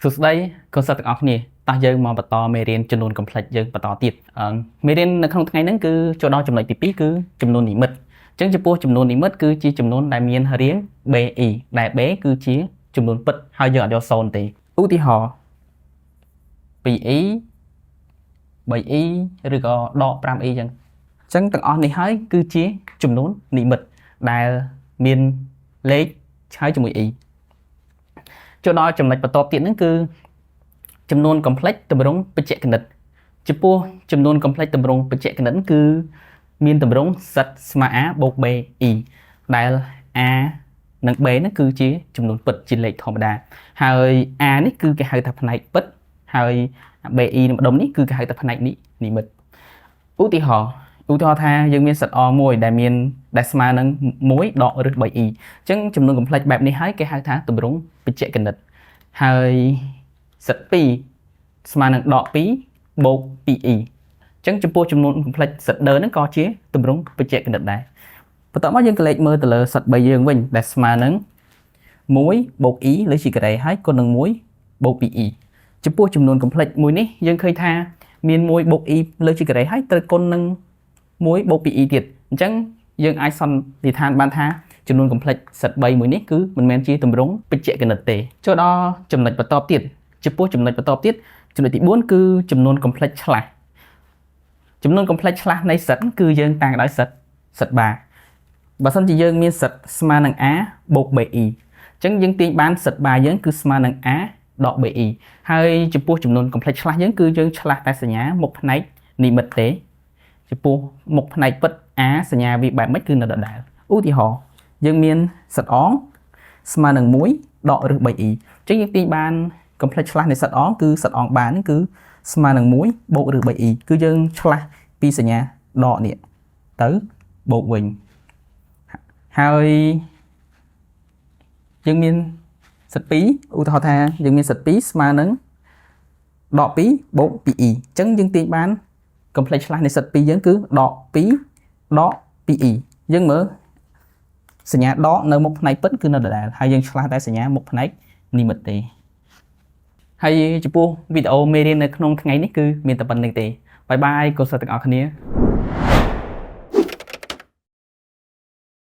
សួស្តីកូនសិស្សទាំងអស់គ្នាតោះយើងមកបន្តមេរៀនចំនួន complex យើងបន្តទៀតមេរៀននៅក្នុងថ្ងៃហ្នឹងគឺចូលដល់ចំណុចទី2គឺចំនួននិមិត្តអញ្ចឹងចំពោះចំនួននិមិត្តគឺជាចំនួនដែលមានរាង BE ដែល B គឺជាចំនួនពិតហើយយើងអត់យក0ទេឧទាហរណ៍ 2E 3E ឬក៏ដក 5E អញ្ចឹងទាំងអស់នេះហើយគឺជាចំនួននិមិត្តដែលមានលេខហើយជាមួយ E ចូលដល់ចំណុចបន្ទាប់ទៀតហ្នឹងគឺចំនួន complex ទម្រង់បច្ចេកនិតចំពោះចំនួន complex ទម្រង់បច្ចេកនិតគឺមានទម្រង់សិតស្មើ A បូក BE ដែល A និង B ហ្នឹងគឺជាចំនួនពិតជាលេខធម្មតាហើយ A នេះគឺគេហៅថាផ្នែកពិតហើយ BE នឹងម្ដុំនេះគឺគេហៅថាផ្នែកនិមិត្តឧទាហរណ៍ថាយើងមានសិត O មួយដែលស្មើនឹង1ដកឬ 3E អញ្ចឹងចំនួន complex បែបនេះហើយគេហៅថាទម្រង់បច្ចេកនិតហើយសិត2ស្មើនឹងដក2បូក 2E អញ្ចឹងចំពោះចំនួន complex សិតដឺហ្នឹងក៏ជាទម្រង់បច្ចេកនិតដែរបន្ទាប់មកយើងក៏លេខមើលទៅលើសិត3យើងវិញដែលស្មើនឹង1បូក E លើជាការ៉េហើយគុណនឹង1បូក 2E ចំពោះចំនួន complex មួយនេះយើងឃើញថាមាន1បូក E លើជាការ៉េហើយត្រូវគុណនឹង1បូក 2E ទៀតអញ្ចឹងយើងអាចសន្និដ្ឋានបានថាចំនួន complex សិត3មួយនេះគឺមិនមែនជាទម្រង់បច្ចេកនិតទេចូលដល់ចំណុចបន្តទៀតចំពោះចំណុចបន្តទៀតចំណុចទី4គឺចំនួន complex ឆ្លាស់ចំនួន complex ឆ្លាស់នៃសិតគឺយើងតាំងដោយសិតបាបើសិនជាយើងមានសិតស្មើនឹង A បូក BE អញ្ចឹងយើងទាញបានសិតបាយើងគឺស្មើនឹង A ដក BE ហើយចំពោះចំនួន complex ឆ្លាស់យើងគឺយើងឆ្លាស់តែសញ្ញាមុខផ្នែកនិមិត្តទេចំពោះមុខផ្នែកពិត A សញ្ញាវាបែបម៉េចគឺនៅដដែលឧទាហរណ៍យើងមានសិតអងស្មើនឹង1ដកឬ 3E អញ្ចឹងយើងទាញបាន complex ឆ្លាស់នៃសិតអងគឺសិតអងបាហ្នឹងគឺស្មើនឹង1បូកឬ 3E គឺយើងឆ្លាស់ពីសញ្ញាដកនេះទៅបូកវិញហើយយើងមានសិត2ឧទាហរណ៍ថាយើងមានសិត2ស្មើនឹងដក2បូក 2E អញ្ចឹងយើងទាញបាន complex ឆ្លាស់នៃសិត2យើងគឺដក2ដក 2E យើងមើលសញ្ញាដកនៅមុខផ្នែកពិតគឺនៅដដែលហើយយើងឆ្លាស់តែសញ្ញាមុខផ្នែកនិមិត្តទេហើយចំពោះវីដេអូមេរៀននៅក្នុងថ្ងៃនេះគឺមានតែប៉ុណ្្នឹងទេបាយបាយកូនសិស្សទាំងអស់គ្នា